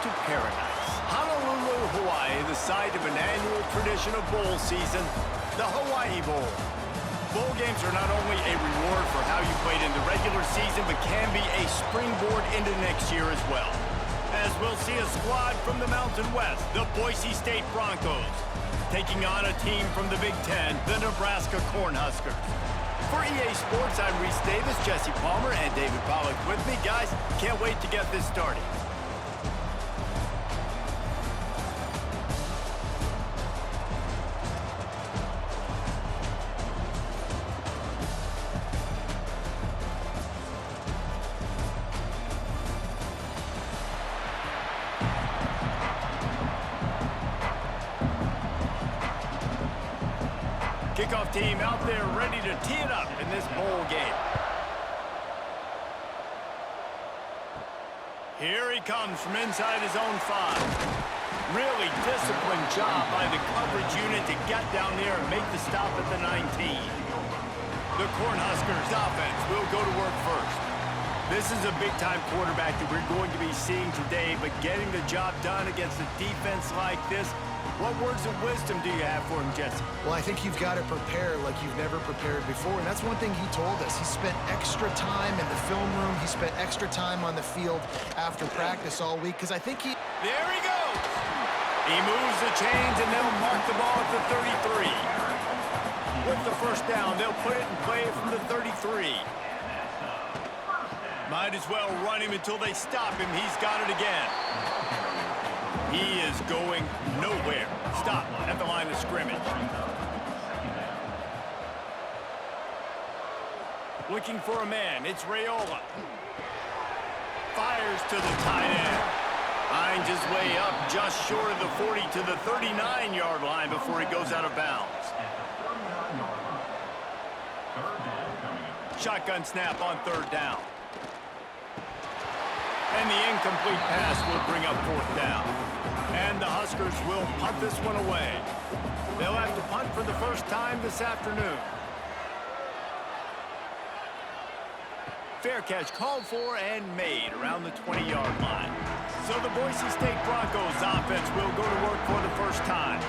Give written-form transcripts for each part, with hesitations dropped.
to paradise. Honolulu, Hawaii, the site of an annual tradition of bowl season, the Hawaii Bowl. Bowl games are not only a reward for how you played in the regular season, but can be a springboard into next year as well. As we'll see a squad from the Mountain West, the Boise State Broncos, taking on a team from the Big Ten, the Nebraska Cornhuskers. For EA Sports, I'm Reese Davis, Jesse Palmer, and David Pollack with me. Guys, can't wait to get this started. Kickoff team out there ready to tee it up in this bowl game. Here he comes from inside his own 5. Really disciplined job by the coverage unit to get down there and make the stop at the 19. The Cornhuskers offense will go to work first. This is a big-time quarterback that we're going to be seeing today, but getting the job done against a defense like this, what words of wisdom do you have for him, Jesse? Well, I think you've got to prepare like you've never prepared before, and that's one thing he told us. He spent extra time in the film room. He spent extra time on the field after practice all week, because I think he... There he goes! He moves the chains, and they'll mark the ball at the 33. With the first down, they'll put it in play from the 33. Might as well run him until they stop him. He's got it again. He is going nowhere. Stop at the line of scrimmage. Looking for a man. It's Raiola. Fires to the tight end. Finds his way up just short of the 40 to the 39-yard line before he goes out of bounds. Shotgun snap on third down. And the incomplete pass will bring up fourth down. And the Huskers will punt this one away. They'll have to punt for the first time this afternoon. Fair catch called for and made around the 20-yard line. So the Boise State Broncos offense will go to work for the first time.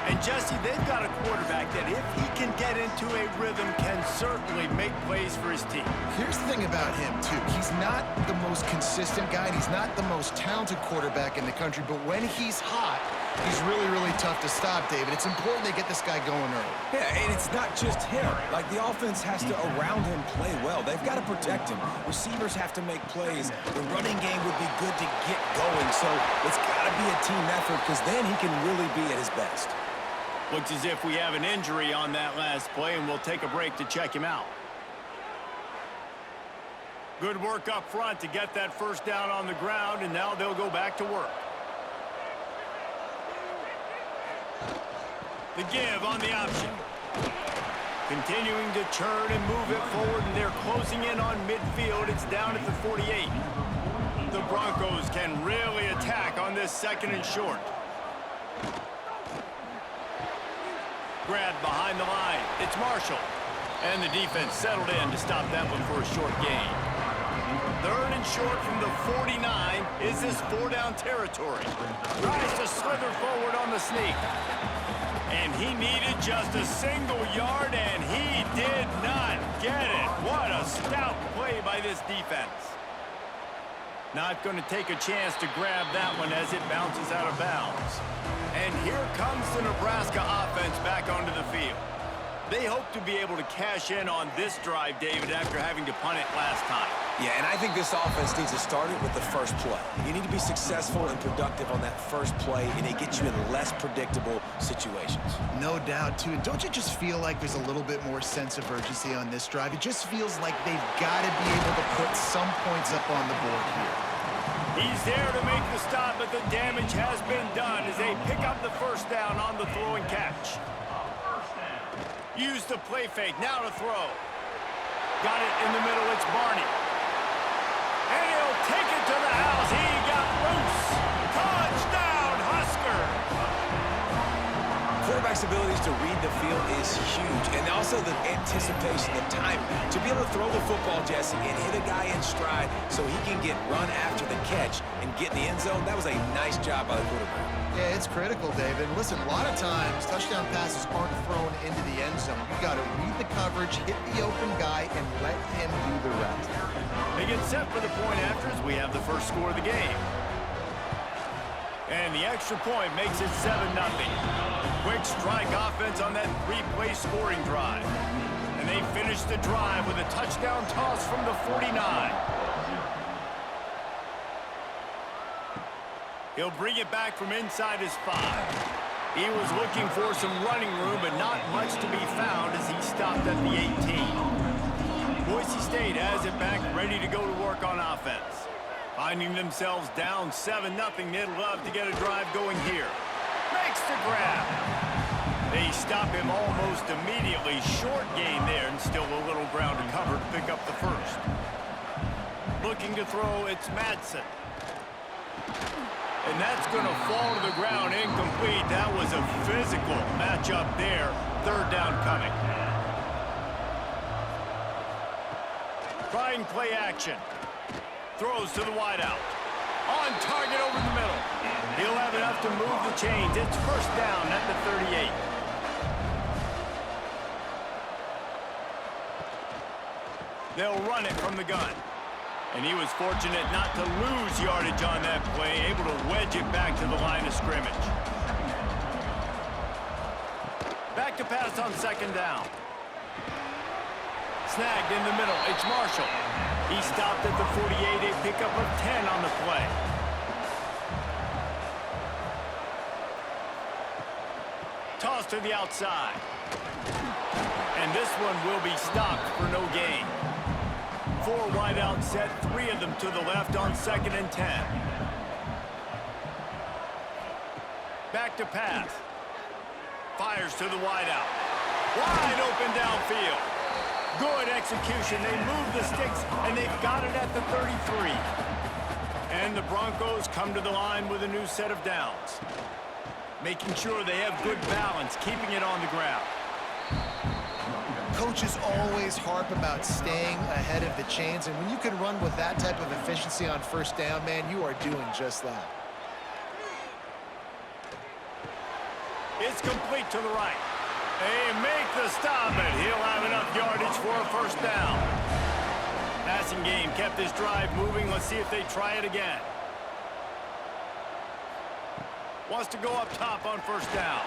And Jesse, they've got a quarterback that if he can get into a rhythm can certainly make plays for his team. Here's the thing about him, too. He's not the most consistent guy, and he's not the most talented quarterback in the country, but when he's hot, he's really, really tough to stop, David. It's important they get this guy going early. Yeah, and it's not just him. Like, the offense has to, around him, play well. They've got to protect him. Receivers have to make plays. The running game would be good to get going, so it's got to be a team effort because then he can really be at his best. Looks as if we have an injury on that last play, and we'll take a break to check him out. Good work up front to get that first down on the ground, and now they'll go back to work. The give on the option. Continuing to churn and move it forward, and they're closing in on midfield. It's down at the 48. The Broncos can really attack on this second and short. Grab behind the line. It's Marshall. And the defense settled in to stop that one for a short gain. Third and short from the 49. Is this four-down territory? Tries to slither forward on the sneak. And he needed just a single yard, and he did not get it. What a stout play by this defense. Not going to take a chance to grab that one as it bounces out of bounds. And here comes the Nebraska offense back onto the field. They hope to be able to cash in on this drive, David, after having to punt it last time. Yeah, and I think this offense needs to start it with the first play. You need to be successful and productive on that first play, and it gets you in less predictable situations. No doubt, too. And don't you just feel like there's a little bit more sense of urgency on this drive? It just feels like they've got to be able to put some points up on the board here. He's there to make the stop, but the damage has been done as they pick up the first down on the throw and catch. Use the play fake, now to throw. Got it in the middle, it's Barney. And he'll take it to the house. He got loose. Touchdown, Huskers. Quarterbacks abilities to read the field is huge. And also the anticipation, the time to be able to throw the football, Jesse, and hit a guy in stride so he can get run after the catch and get in the end zone. That was a nice job by the quarterback. Yeah, it's critical, David. Listen, a lot of times touchdown passes aren't thrown into the end zone. You got to read the coverage, hit the open guy, and let him do the rest. They get set for the point after as we have the first score of the game. And the extra point makes it 7-0. Quick strike offense on that three-play scoring drive. And they finish the drive with a touchdown toss from the 49. He'll bring it back from inside his 5. He was looking for some running room, but not much to be found as he stopped at the 18. Boise State has it back, ready to go to work on offense. Finding themselves down 7-0, they'd love to get a drive going here. Makes the grab. They stop him almost immediately. Short gain there, and still a little ground to cover to pick up the first. Looking to throw, it's Madsen. And that's going to fall to the ground incomplete. That was a physical matchup there. Third down coming. Trying play action. Throws to the wideout. On target over the middle. He'll have enough to move the chains. It's first down at the 38. They'll run it from the gun. And he was fortunate not to lose yardage on that play, able to wedge it back to the line of scrimmage. Back to pass on second down. Snagged in the middle. It's Marshall. He stopped at the 48, a pickup of 10 on the play. Toss to the outside. And this one will be stopped for no gain. 4 wide out set, 3 of them to the left on 2nd and 10. Back to pass. Fires to the wide out. Wide open downfield. Good execution. They move the sticks, and they've got it at the 33. And the Broncos come to the line with a new set of downs. Making sure they have good balance, keeping it on the ground. Coaches always harp about staying ahead of the chains, and when you can run with that type of efficiency on first down, man, you are doing just that. It's complete to the right. They make the stop, and he'll have enough yardage for a first down. Passing game kept this drive moving. Let's see if they try it again. Wants to go up top on first down.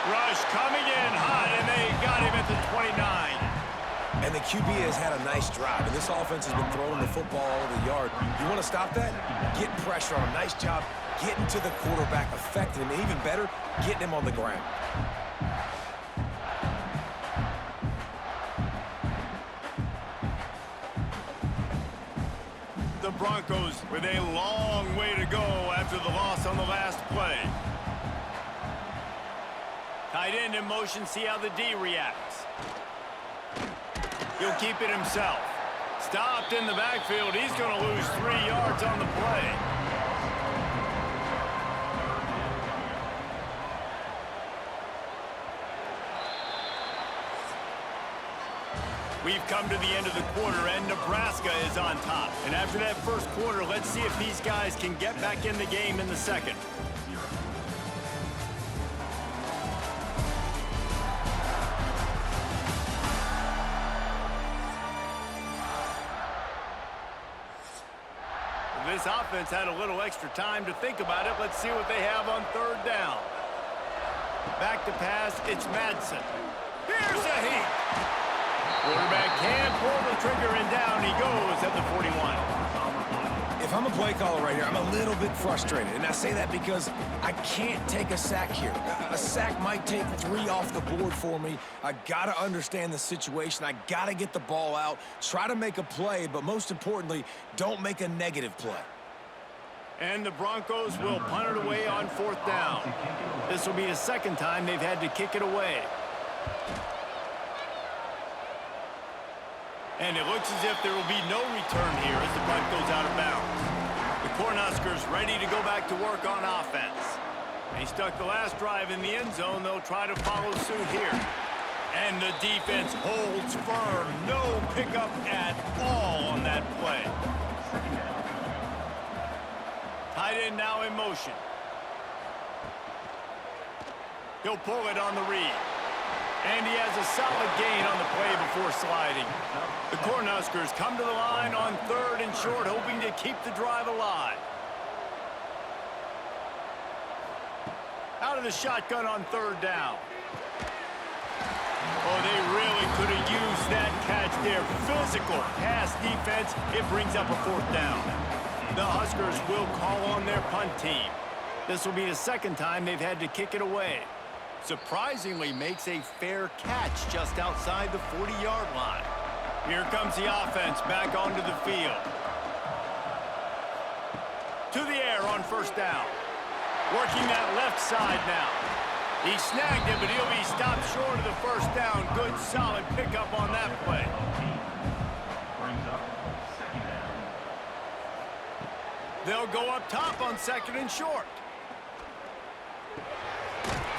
Rush coming in hot, and they got him at the 29. And the QB has had a nice drive, and this offense has been throwing the football all over the yard. You want to stop that? Get pressure on him. Nice job getting to the quarterback, affecting him, and even better, getting him on the ground. The Broncos with a long way to go after the loss on the last play. Tight end in motion, see how the D reacts. He'll keep it himself. Stopped in the backfield. He's going to lose 3 yards on the play. We've come to the end of the quarter, and Nebraska is on top. And after that first quarter, let's see if these guys can get back in the game in the second. This offense had a little extra time to think about it. Let's see what they have on third down. Back to pass, it's Madsen. Here's a heat. Quarterback can pull the trigger, and down he goes at the 41. If I'm a play caller right here, I'm a little bit frustrated. And I say that because I can't take a sack here. A sack might take 3 off the board for me. I got to understand the situation. I got to get the ball out, try to make a play, but most importantly, don't make a negative play. And the Broncos will punt it away on fourth down. This will be the second time they've had to kick it away. And it looks as if there will be no return here as the punt goes out of bounds. The Cornhuskers ready to go back to work on offense. He stuck the last drive in the end zone. They'll try to follow suit here. And the defense holds firm. No pickup at all on that play. Tight end now in motion. He'll pull it on the read. And he has a solid gain on the play before sliding. The Cornhuskers come to the line on 3rd and short, hoping to keep the drive alive. Out of the shotgun on 3rd down. Oh, they really could have used that catch there. Physical pass defense. It brings up a 4th down. The Huskers will call on their punt team. This will be the 2nd time they've had to kick it away. Surprisingly makes a fair catch just outside the 40-yard line. Here comes the offense back onto the field. To the air on 1st down. Working that left side now. He snagged it, but he'll be stopped short of the 1st down. Good, solid pickup on that play. They'll go up top on 2nd and short.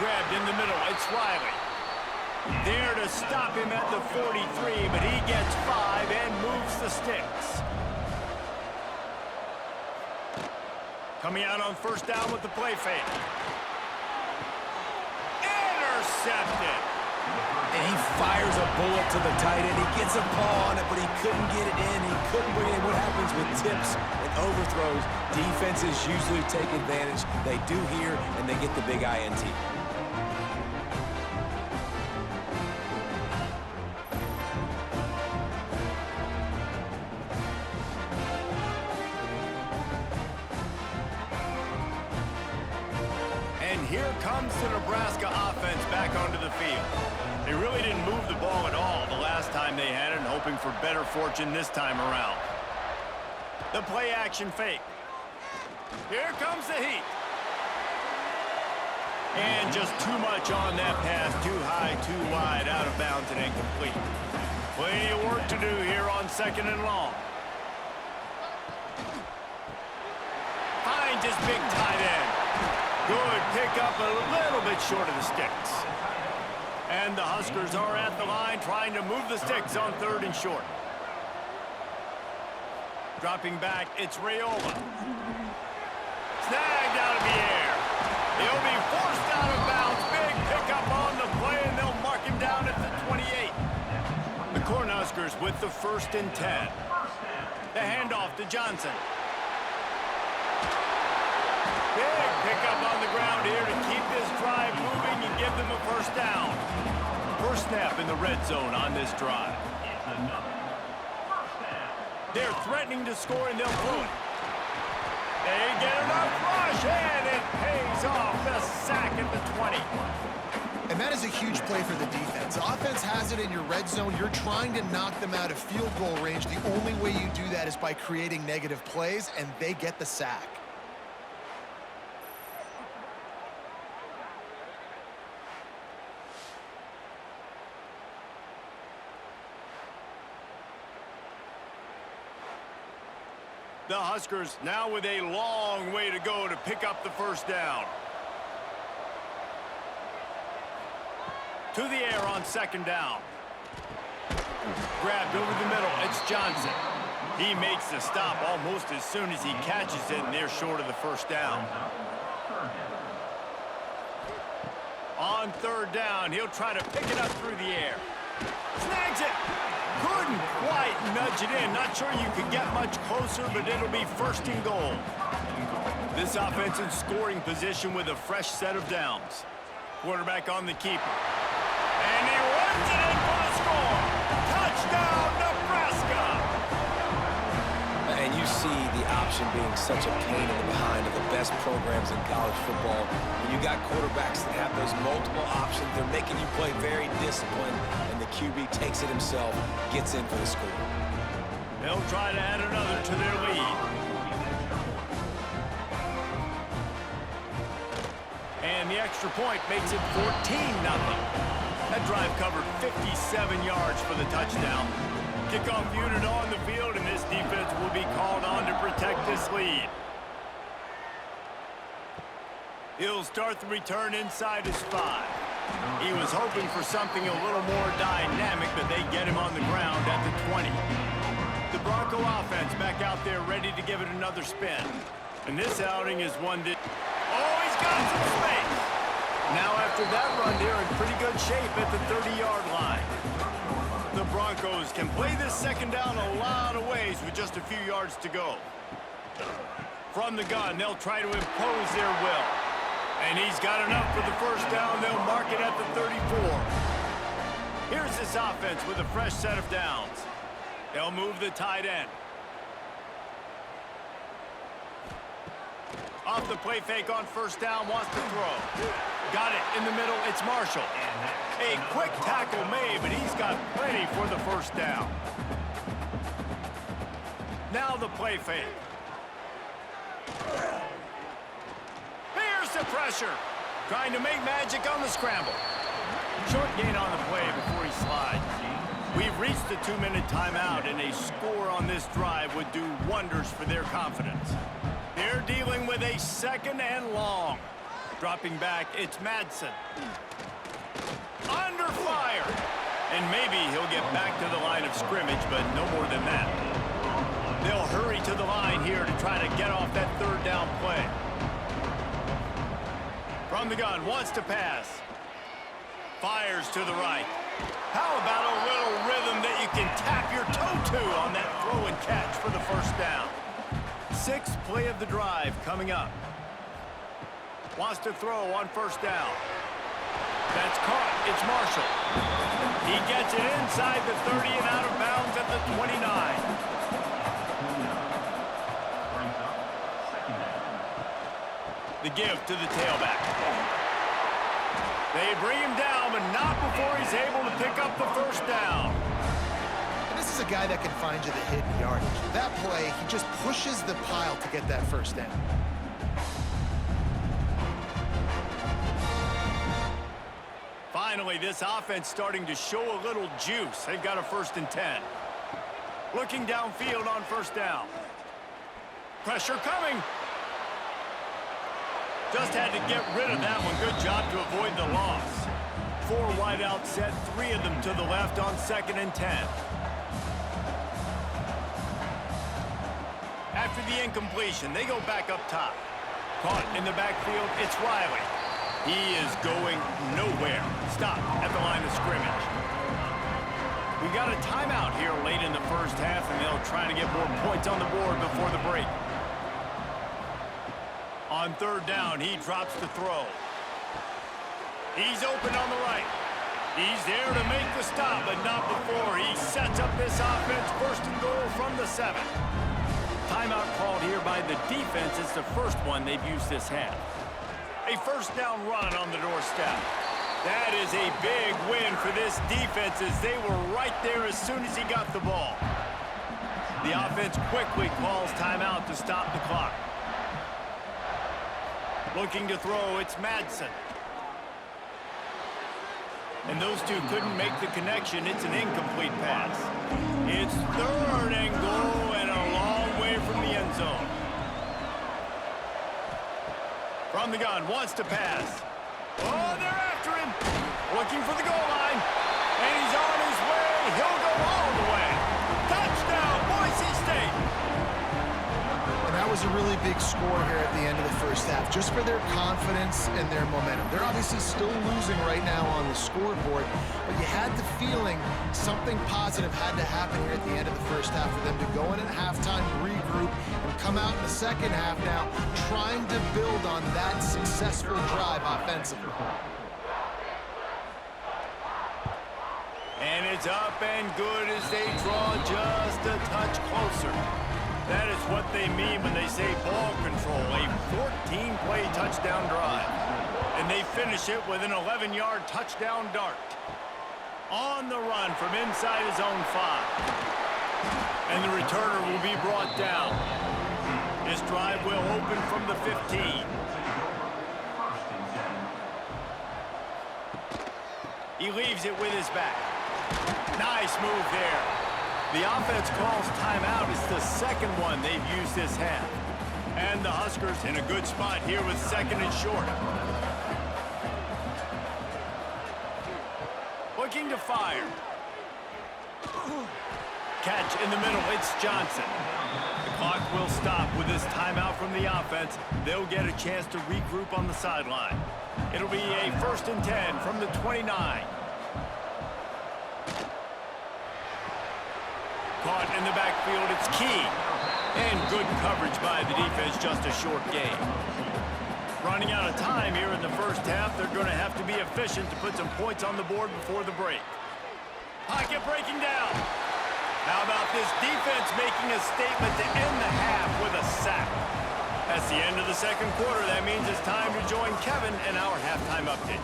Grabbed in the middle. It's Riley. There to stop him at the 43, but he gets 5 and moves the sticks. Coming out on 1st down with the play fake. Intercepted. And he fires a bullet to the tight end. He gets a paw on it, but he couldn't get it in. He couldn't bring it in. What happens with tips and overthrows? Defenses usually take advantage. They do here, and they get the big INT. Here comes the Nebraska offense back onto the field. They really didn't move the ball at all the last time they had it, and hoping for better fortune this time around. The play action fake. Here comes the heat. And just too much on that pass. Too high, too wide, out of bounds, and incomplete. Plenty of work to do here on 2nd and long. Finds his big tight end. Good pickup, a little bit short of the sticks. And the Huskers are at the line trying to move the sticks on 3rd and short. Dropping back, it's Raiola. Snagged out of the air. He'll be forced out of bounds. Big pickup on the play, and they'll mark him down at the 28. The Cornhuskers with the 1st and 10. The handoff to Johnson. Big pickup on the ground here to keep this drive moving and give them a 1st down. 1st snap in the red zone on this drive. They're threatening to score, and they'll pull it. They get enough rush, and it pays off. The sack at the 20. And that is a huge play for the defense. Offense has it in your red zone. You're trying to knock them out of field goal range. The only way you do that is by creating negative plays, and they get the sack. The Huskers now with a long way to go to pick up the 1st down. To the air on 2nd down. Grabbed over the middle. It's Johnson. He makes the stop almost as soon as he catches it, and they're short of the 1st down. On 3rd down, he'll try to pick it up through the air. Snags it. Couldn't quite nudge it in. Not sure you could get much closer, but it'll be 1st and goal. This offense in scoring position with a fresh set of downs. Quarterback on the keeper. And he runs it in for the score. Touchdown, Nebraska! And you see the option being such a pain in the behind of the best programs in college football. When you got quarterbacks that have those multiple options, they're making you play very disciplined, and the QB takes it himself, gets in for the score. They'll try to add another to their lead. And the extra point makes it 14-0. That drive covered 57 yards for the touchdown. Kickoff unit on the field, and this defense will be called on to protect this lead. He'll start the return inside his 5. He was hoping for something a little more dynamic, but they get him on the ground at the 20. The Bronco offense back out there ready to give it another spin. And this outing is one that... Oh, he's got some space! Now after that run, they're in pretty good shape at the 30-yard line. The Broncos can play this second down a lot of ways with just a few yards to go. From the gun, they'll try to impose their will. And he's got enough for the first down. They'll mark it at the 34. Here's this offense with a fresh set of downs. They'll move the tight end. Off the play fake on first down, wants to throw. Got it in the middle, it's Marshall. A quick tackle made, but he's got plenty for the first down. Now the play fake. Here's the pressure. Trying to make magic on the scramble. Short gain on the play before he slides. We've reached the 2-minute timeout, and a score on this drive would do wonders for their confidence. They're dealing with a second and long. Dropping back, it's Madsen. Under fire. And maybe he'll get back to the line of scrimmage, but no more than that. They'll hurry to the line here to try to get off that third down play. From the gun, wants to pass. Fires to the right. How about a little rhythm that you can tap your toe to on that throw and catch for the first down? 6th play of the drive coming up. Wants to throw on first down. That's caught. It's Marshall. He gets it inside the 30 and out of bounds at the 29. The give to the tailback. They bring him down, but not before he's able to pick up the first down. And this is a guy that can find you the hidden yardage. That play, he just pushes the pile to get that first down. Finally, this offense starting to show a little juice. They've got a 1st and 10. Looking downfield on first down. Pressure coming. Just had to get rid of that one. Good job to avoid the loss. 4 wide out set, 3 of them to the left on 2nd and 10. After the incompletion, they go back up top. Caught in the backfield, it's Riley. He is going nowhere. Stop at the line of scrimmage. We got a timeout here late in the first half, and they'll try to get more points on the board before the break. On third down, he drops the throw. He's open on the right. He's there to make the stop, but not before he sets up this offense. 1st and goal from the 7. Timeout called here by the defense. It's the first one they've used this half. A first down run on the doorstep. That is a big win for this defense as they were right there as soon as he got the ball. The offense quickly calls timeout to stop the clock. Looking to throw, it's Madsen. And those two couldn't make the connection. It's an incomplete pass. It's 3rd and goal and a long way from the end zone. From the gun, wants to pass. Oh, they're after him. Looking for the goal line. And he's on his way. He'll go all the way. Touchdown, Boise State. And that was a really big score here at the end of the first half, just for their confidence and their momentum. They're obviously still losing right now on the scoreboard, but you had the feeling something positive had to happen here at the end of the first half for them to go in at halftime, regroup, and come out in the second half now trying to build on that successful drive offensively. And it's up and good as they draw just a touch closer. That is what they mean when they say ball control, a 14-play touchdown drive. And they finish it with an 11-yard touchdown dart. On the run from inside his own 5. And the returner will be brought down. This drive will open from the 15. He leaves it with his back. Nice move there. The offense calls timeout. It's the second one they've used this half. And the Huskers in a good spot here with second and short. Looking to fire. Catch in the middle. It's Johnson. The clock will stop with this timeout from the offense. They'll get a chance to regroup on the sideline. It'll be a 1st and 10 from the 29. Caught in the backfield. It's Key. And good coverage by the defense. Just a short gain. Running out of time here in the first half. They're going to have to be efficient to put some points on the board before the break. Pocket breaking down. How about this defense making a statement to end the half with a sack? That's the end of the second quarter. That means it's time to join Kevin and our halftime update.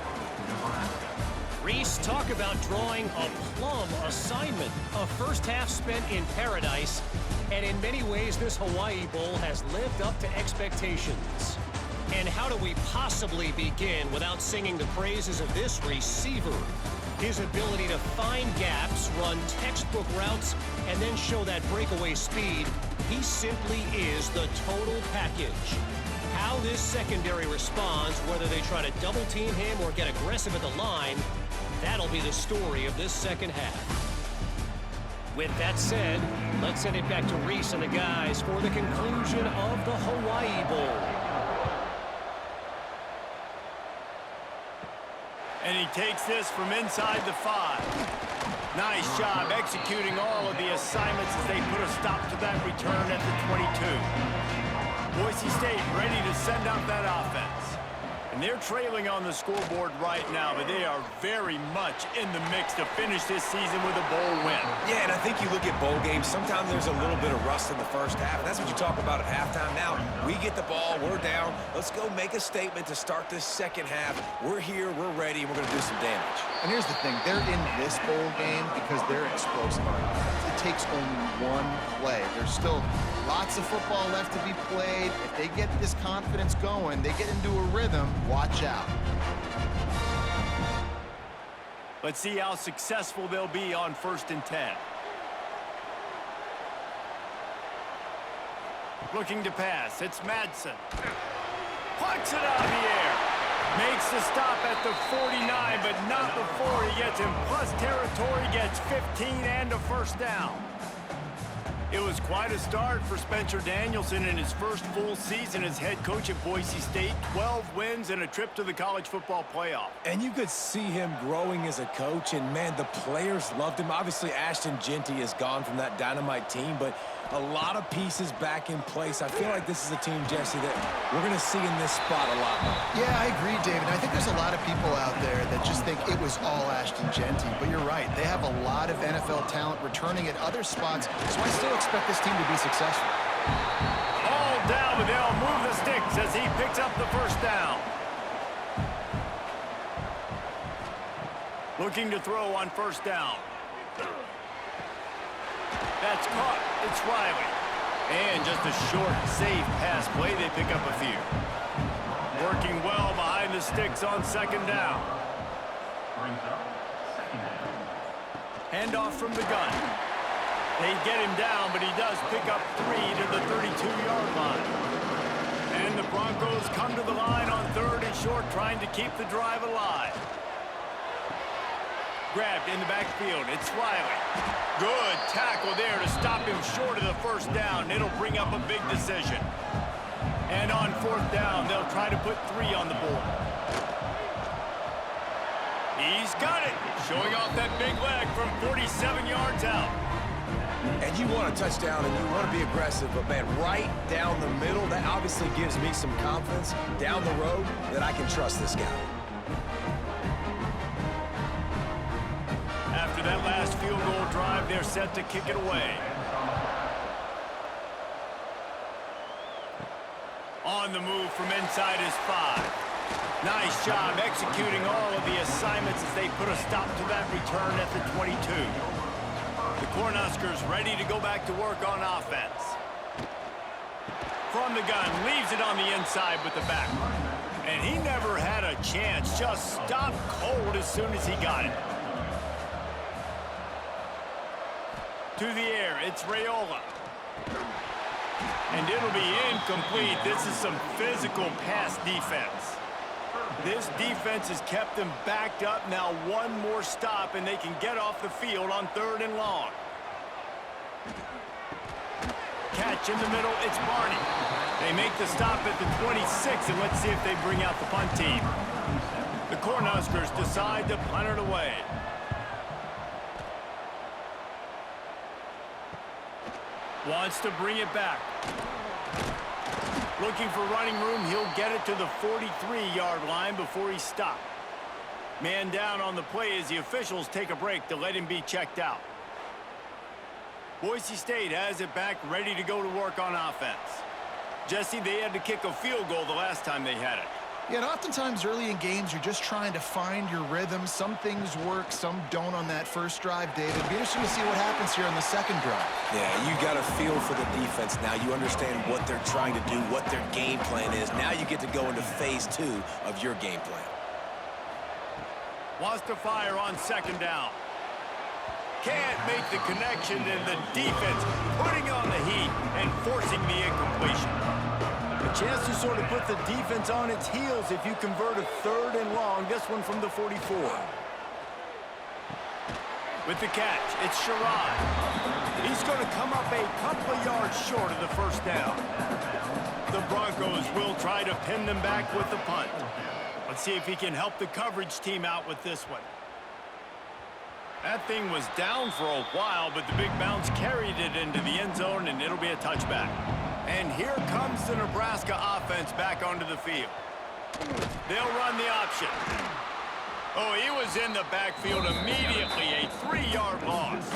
Reese, talk about drawing a plum assignment. A first half spent in paradise, and in many ways this Hawaii Bowl has lived up to expectations. And how do we possibly begin without singing the praises of this receiver? His ability to find gaps, run textbook routes, and then show that breakaway speed. He simply is the total package. How this secondary responds, whether they try to double team him or get aggressive at the line, that'll be the story of this second half. With that said, let's send it back to Reese and the guys for the conclusion of the Hawaii Bowl. And he takes this from inside the 5. Nice job executing all of the assignments as they put a stop to that return at the 22. Boise State ready to send out that offense. And they're trailing on the scoreboard right now, but they are very much in the mix to finish this season with a bowl win. Yeah, and I think you look at bowl games, sometimes there's a little bit of rust in the first half, and that's what you talk about at halftime. Now, we get the ball, we're down. Let's go make a statement to start this second half. We're here, we're ready, and we're going to do some damage. And here's the thing. They're in this bowl game because they're explosive on offense. It takes only one play. There's still lots of football left to be played. If they get this confidence going, they get into a rhythm, watch out. Let's see how successful they'll be on 1st and 10. Looking to pass. It's Madsen. Puts it out of the air. Makes the stop at the 49, but not before he gets in plus territory, gets 15 and a first down. It was quite a start for Spencer Danielson in his first full season as head coach at Boise State. 12 wins and a trip to the college football playoff. And you could see him growing as a coach, and man, the players loved him. Obviously, Ashton Jeanty is gone from that dynamite team, but a lot of pieces back in place. I feel like this is a team, Jesse, that we're going to see in this spot a lot more. Yeah, I agree, David. I think there's a lot of people out there that just think it was all Ashton Jeanty, but you're right. They have a lot of NFL talent returning at other spots, so I still expect this team to be successful. All down, but they'll move the sticks as he picks up the first down. Looking to throw on 1st down. That's caught. It's Riley. And just a short, safe pass play. They pick up a few. Working well behind the sticks on 2nd down. Handoff from the gun. They get him down, but he does pick up 3 to the 32-yard line. And the Broncos come to the line on 3rd and short, trying to keep the drive alive. Grabbed in the backfield. It's Riley. Good tackle there to stop him short of the first down. It'll bring up a big decision. And on 4th down, they'll try to put 3 on the board. He's got it. Showing off that big leg from 47 yards out. And you want a touchdown and you want to be aggressive, but man, right down the middle, that obviously gives me some confidence down the road that I can trust this guy. After that last field goal drive, they're set to kick it away. On the move from inside his 5. Nice job executing all of the assignments as they put a stop to that return at the 22. The Cornhuskers ready to go back to work on offense. From the gun, leaves it on the inside with the back. And he never had a chance, just stopped cold as soon as he got it. To the air, it's Raiola. And it'll be incomplete. This is some physical pass defense. This defense has kept them backed up. Now one more stop, and they can get off the field on 3rd and long. Catch in the middle, it's Barney. They make the stop at the 26, and let's see if they bring out the punt team. The Cornhuskers decide to punt it away. Wants to bring it back. Looking for running room, he'll get it to the 43-yard line before he stopped. Man down on the play as the officials take a break to let him be checked out. Boise State has it back, ready to go to work on offense. Jesse, they had to kick a field goal the last time they had it. Yeah, and oftentimes early in games, you're just trying to find your rhythm. Some things work, some don't on that first drive, David. It'll be interesting to see what happens here on the second drive. Yeah, you got a feel for the defense now. You understand what they're trying to do, what their game plan is. Now you get to go into phase 2 of your game plan. Wants to fire on 2nd down. Can't make the connection, and the defense putting on the heat and forcing the incompletion. A chance to sort of put the defense on its heels if you convert a 3rd and long, this one from the 44. With the catch, it's Sherrod. He's going to come up a couple of yards short of the 1st down. The Broncos will try to pin them back with the punt. Let's see if he can help the coverage team out with this one. That thing was down for a while, but the big bounce carried it into the end zone, and it'll be a touchback. And here comes the Nebraska offense back onto the field. They'll run the option. Oh, he was in the backfield immediately, a 3-yard loss.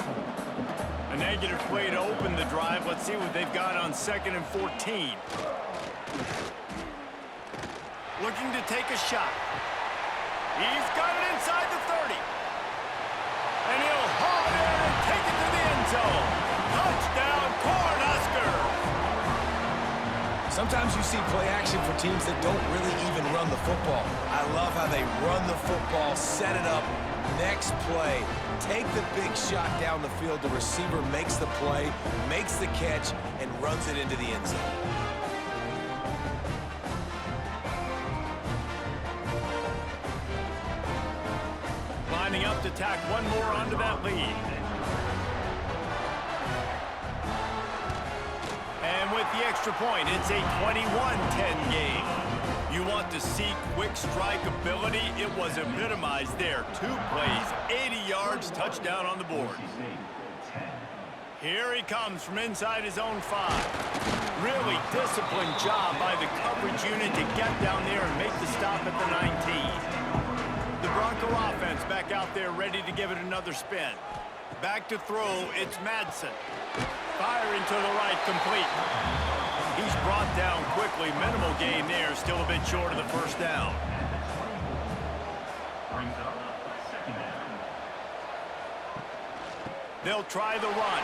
A negative play to open the drive. Let's see what they've got on 2nd and 14. Looking to take a shot. He's got it inside the 30. And he'll haul it in and take it to the end zone. Touchdown, Cornhuskers! Sometimes you see play action for teams that don't really even run the football. I love how they run the football, set it up, next play, take the big shot down the field. The receiver makes the play, makes the catch, and runs it into the end zone. Lining up to tack one more onto that lead. And with the extra point, it's a 21-10 game. You want to see quick strike ability? It was epitomized there. 2 plays, 80 yards, touchdown on the board. Here he comes from inside his own 5. Really disciplined job by the coverage unit to get down there and make the stop at the 19. The Bronco offense back out there ready to give it another spin. Back to throw, it's Madsen. Firing to the right, complete. He's brought down quickly. Minimal gain there, still a bit short of the 1st down. They'll try the run.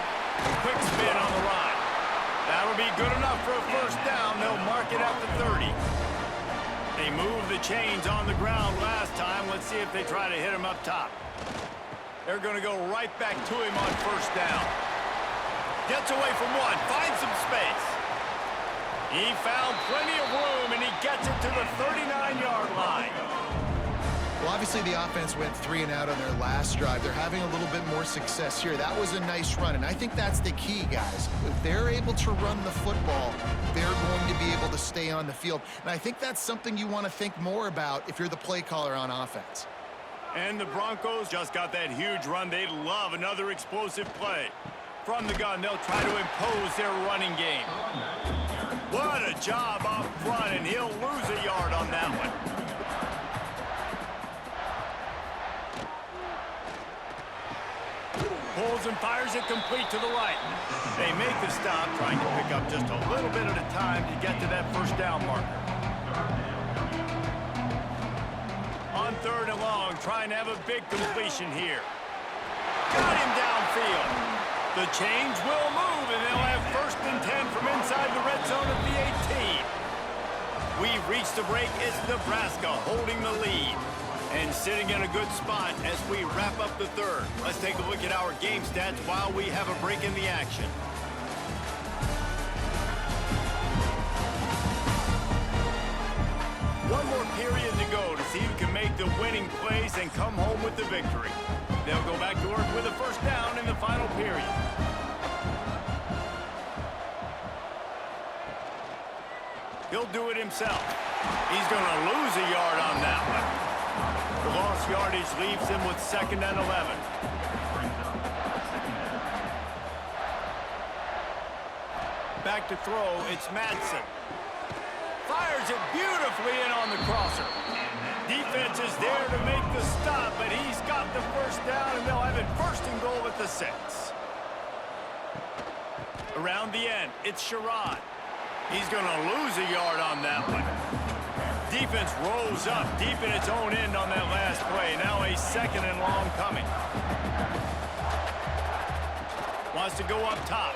Quick spin on the line. That'll be good enough for a 1st down. They'll mark it at the 30. They moved the chains on the ground last time. Let's see if they try to hit him up top. They're going to go right back to him on 1st down. Gets away from one, finds some space. He found plenty of room, and he gets it to the 39-yard line. Well, obviously the offense went 3 and out on their last drive. They're having a little bit more success here. That was a nice run, and I think that's the key, guys. If they're able to run the football, they're going to be able to stay on the field. And I think that's something you want to think more about if you're the play caller on offense. And the Broncos just got that huge run. They love another explosive play. From the gun, they'll try to impose their running game. What a job up front, and he'll lose a yard on that one. Pulls and fires it complete to the right. They make the stop, trying to pick up just a little bit at a time to get to that 1st down marker. On 3rd and long, trying to have a big completion here. Got him downfield. The chains will move, and they'll have 1st and 10 from inside the red zone at the 18. We've reached the break. It's Nebraska holding the lead and sitting in a good spot as we wrap up the 3rd. Let's take a look at our game stats while we have a break in the action. the winning plays and come home with the victory. They'll go back to work with a first down in the final period. He'll do it himself. He's going to lose a yard on that one. The lost yardage leaves him with 2nd and 11. Back to throw, it's Madsen. Fires it beautifully in on the crosser. Defense is there to make the stop, but he's got the first down, and they'll have it 1st and goal at the 6. Around the end, it's Sherrod. He's going to lose a yard on that one. Defense rolls up deep in its own end on that last play. Now a 2nd and long coming. Wants to go up top.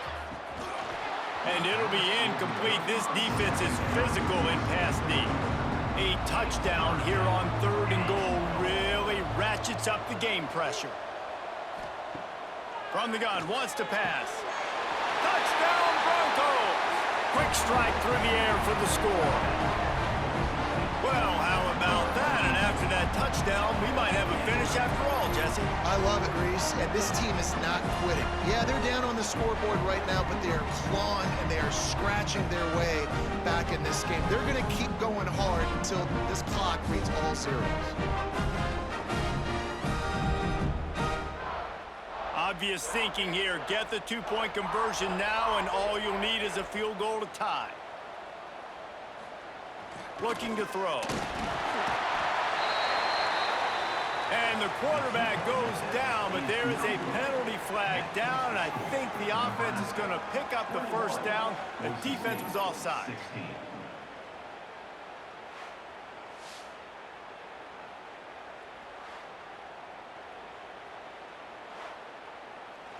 And it'll be incomplete. This defense is physical in pass D. A touchdown here on 3rd and goal really ratchets up the game pressure. From the gun, wants to pass. Touchdown Broncos! Quick strike through the air for the score. Well, how about that? And after that touchdown, we might have a finish after all, Jesse. I love it, Reese, and this team is not quitting. Yeah, they're down on the scoreboard right now, but they are clawing and they are scratching their way back in this game. They're going to keep going hard until this clock reads all zeros. Obvious thinking here. Get the 2-point conversion now, and all you'll need is a field goal to tie. Looking to throw. And the quarterback goes down, but there is a penalty flag down, and I think the offense is going to pick up the first down. The defense was offside.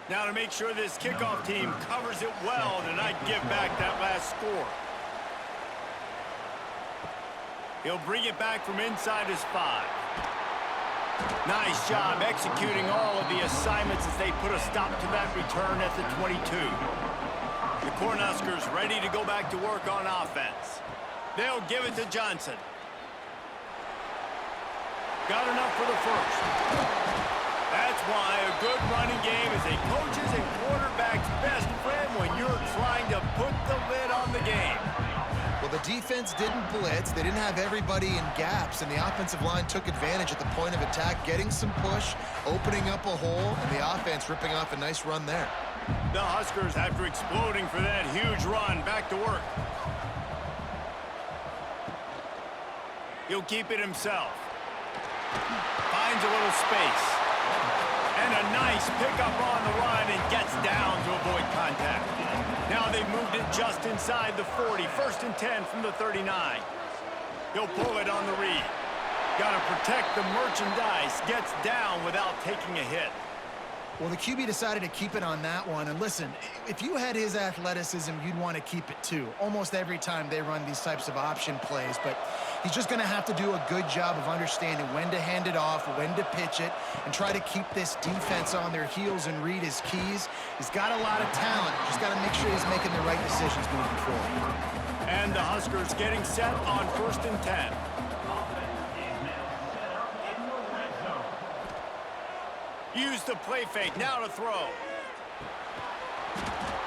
Now to make sure this kickoff team covers it well to not give back that last score. He'll bring it back from inside his 5. Nice job executing all of the assignments as they put a stop to that return at the 22. The Cornhuskers ready to go back to work on offense. They'll give it to Johnson. Got enough for the first. That's why a good running game is a coach's and quarterback's best friend when you're trying to put the lid on the game. Well, the defense didn't blitz. They didn't have everybody in gaps, and the offensive line took advantage at the point of attack, getting some push, opening up a hole, and the offense ripping off a nice run there. The Huskers, after exploding for that huge run, back to work. He'll keep it himself. Finds a little space. And a nice pickup on the run and gets down to avoid contact. Now they've moved it just inside the 40. 1st and 10 from the 39. He'll pull it on the read. Got to protect the merchandise. Gets down without taking a hit. Well, the QB decided to keep it on that one. And listen, if you had his athleticism, you'd want to keep it too. Almost every time they run these types of option plays. But he's just going to have to do a good job of understanding when to hand it off, when to pitch it, and try to keep this defense on their heels and read his keys. He's got a lot of talent. Just got to make sure he's making the right decisions moving forward. And the Huskers getting set on 1st and 10. Use the play fake, now to throw.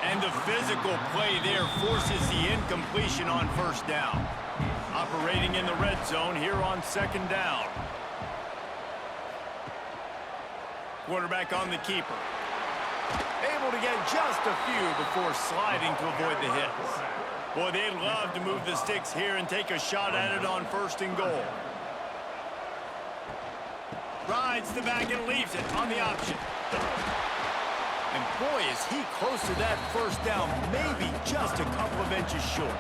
And the physical play there forces the incompletion on 1st down. Operating in the red zone here on 2nd down. Quarterback on the keeper. Able to get just a few before sliding to avoid the hits. Boy, they'd love to move the sticks here and take a shot at it on 1st and goal. Rides the back and leaves it on the option. And boy, is he close to that 1st down, maybe just a couple of inches short.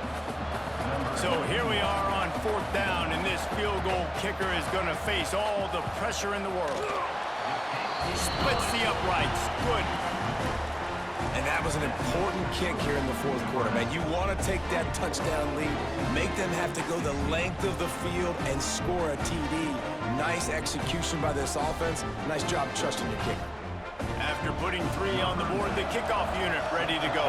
So here we are on 4th down, and this field goal kicker is going to face all the pressure in the world. Splits the uprights. Good. And that was an important kick here in the 4th quarter, man. You want to take that touchdown lead, make them have to go the length of the field and score a TD. Nice execution by this offense. Nice job trusting your kicker. After putting 3 on the board, the kickoff unit ready to go.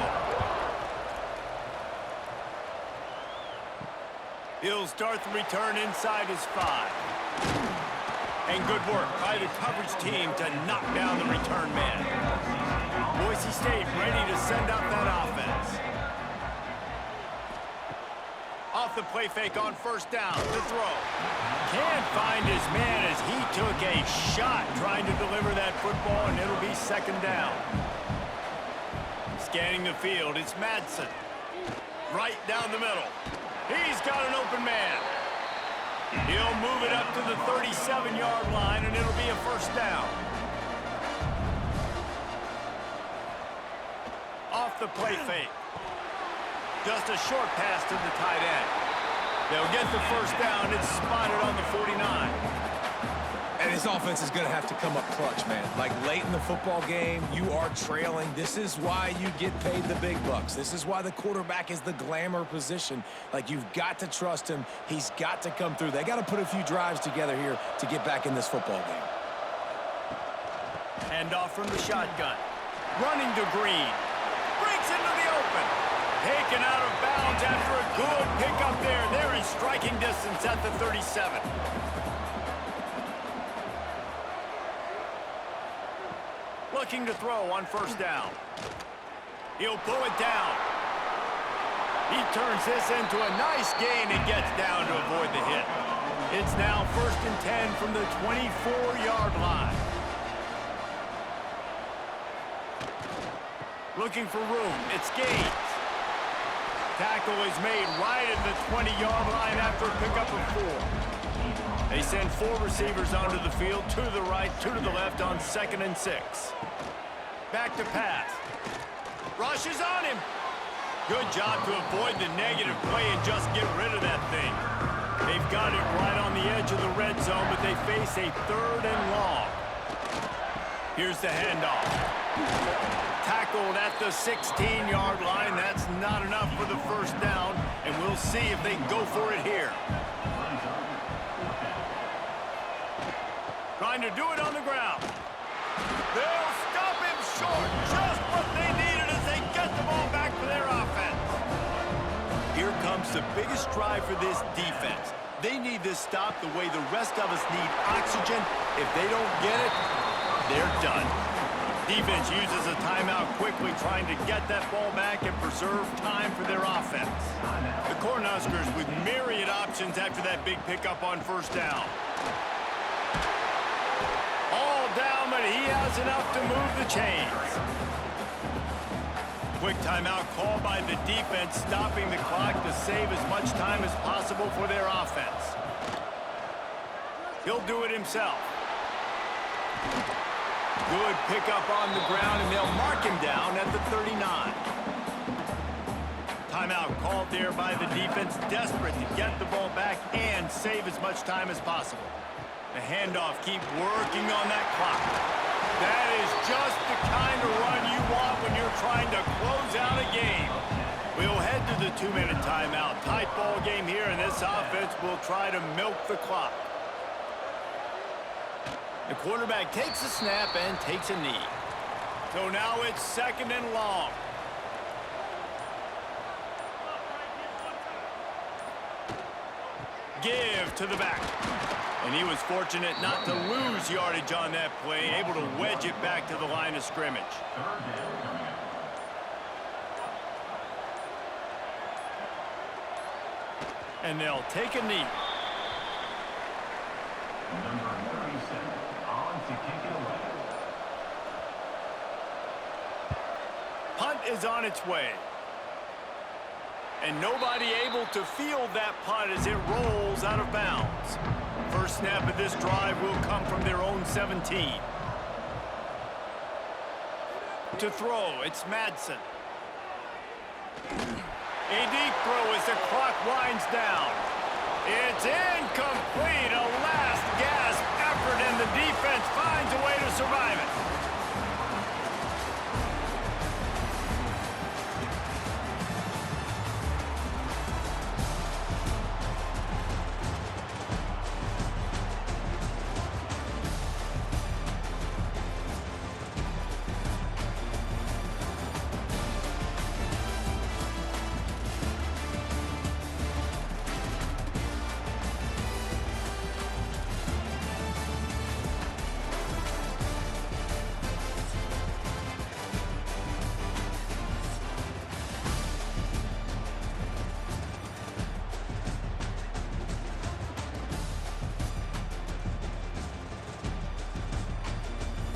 He'll start the return inside his 5. And good work by the coverage team to knock down the return man. Boise State ready to send up that offense. Off the play fake on first down to throw. Can't find his man as he took a shot trying to deliver that football, and it'll be second down. Scanning the field, it's Madsen. Right down the middle. He's got an open man. He'll move it up to the 37-yard line, and it'll be a first down. Off the play fake. Just a short pass to the tight end. They'll get the first down. It's spotted on the 49. And his offense is going to have to come up clutch, man. Like late in the football game, you are trailing. This is why you get paid the big bucks. This is why the quarterback is the glamour position. Like, you've got to trust him. He's got to come through. They got to put a few drives together here to get back in this football game. Handoff from the shotgun. Running to Green. Breaks into the open. Taken out of bounds after a good pickup there. They're in striking distance at the 37. Looking to throw on first down. He'll pull it down. He turns this into a nice gain and gets down to avoid the hit. It's now 1st and 10 from the 24-yard line. Looking for room. It's Gaines. Tackle is made right at the 20-yard line after a pickup of 4. They send 4 receivers onto the field, 2 to the right, 2 to the left on 2nd and 6. Back to pass. Rush is on him. Good job to avoid the negative play and just get rid of that thing. They've got it right on the edge of the red zone, but they face a 3rd and long. Here's the handoff. Tackled at the 16-yard line. That's not enough for the first down, and we'll see if they go for it here. Trying to do it on the ground. They'll stop him short. Just what they needed as they get the ball back for their offense. Here comes the biggest drive for this defense. They need this stop the way the rest of us need oxygen. If they don't get it, they're done. Defense uses a timeout quickly, trying to get that ball back and preserve time for their offense. The Cornhuskers with myriad options after that big pickup on first down. All down, but he has enough to move the chains. Quick timeout called by the defense, stopping the clock to save as much time as possible for their offense. He'll do it himself. Good pickup on the ground, and they'll mark him down at the 39. Timeout called there by the defense, desperate to get the ball back and save as much time as possible. The handoff, keep working on that clock. That is just the kind of run you want when you're trying to close out a game. We'll head to the 2-minute timeout. Tight ball game here, and this offense will try to milk the clock. The quarterback takes a snap and takes a knee. So now it's 2nd and long. Give to the back. And he was fortunate not to lose yardage on that play, able to wedge it back to the line of scrimmage. And they'll take a knee. Number 37 on to kick it away. Punt is on its way. And nobody able to field that punt as it rolls out of bounds. First snap of this drive will come from their own 17. To throw, it's Madsen. A deep throw as the clock winds down. It's incomplete, a last gasp effort, and the defense finds a way to survive it.